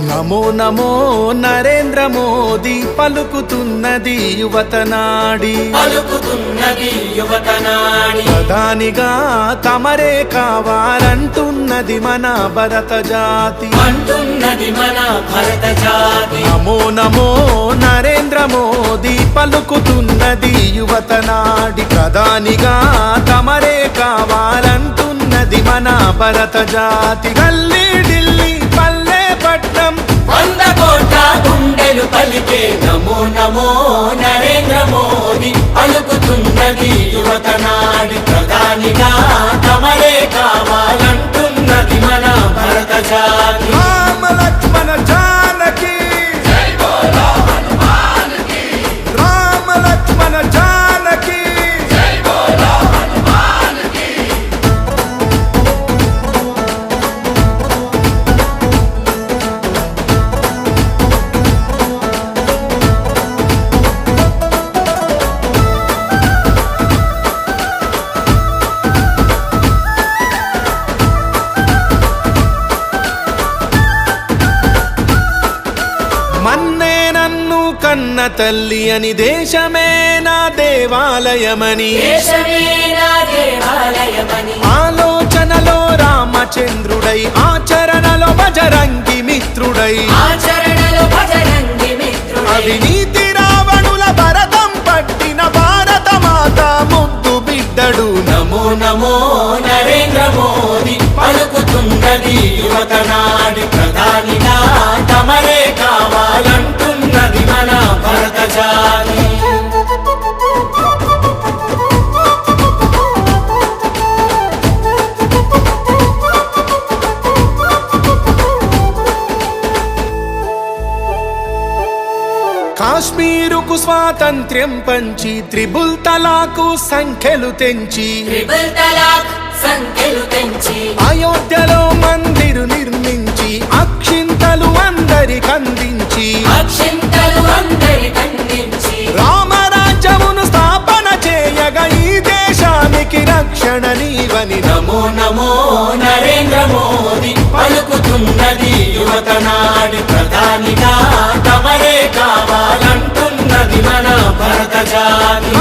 నమో నమో నరేంద్ర మోదీ పలుకుతున్నది యువతనాడి ప్రధానిగా తమరే కావాలంటున్నది మన భరత జాతి నమో నమో నరేంద్ర మోదీ పలుకుతున్నది యువతనాడి ప్రధానిగా తమరే కావాలంటున్నది మన భరత జాతి గల్లీ ఢిల్లీ పల్లె పట్నం 100 కోట్ల గుండెలు పలికే నమో నమో నరేంద్ర మోదీ పలుకుతున్నది యువతనాడి ప్రధానిగా తమరే కావాలంటున్నది మన భరత జాతి రామ లక్ష్మణ జానకి జై బోలో హనుమాన్ కి రామ లక్ష్మణ జానకి జై బోలో హనుమాన్ కి మన్నే నన్ను కన్న తల్లి అని దేశమే నా దేవాలయమని ఆలోచనలో రామచంద్రుడై ఆచరణలో బజరంగి మిత్రుడై అవినీతి రావణుల భరతం పట్టిన భారత మాత ముద్దు బిడ్డడు నమో నమో నరేంద్ర మోదీ పలుకుతున్నది యువతనాడి ప్రధానిగా తమరే కావాలంటున్నది మన భరత జాతి కాశ్మీరుకు స్వాతంత్ర్యం పంచి త్రిబుల్ తలాకు సంఖ్యలు తెంచి అయోధ్యలో మందిరు నిర్మించి అక్షింతలు అందరికందించి రామరాజ్యమును స్థాపన చేయగా ఈ దేశానికి రక్షణ నీవని నమో నమో నరేంద్ర మోదీ పలుకుతున్నది యువతనాడి ప్రధానిగా తమరే కావాలంటున్నది మన భరత జాతి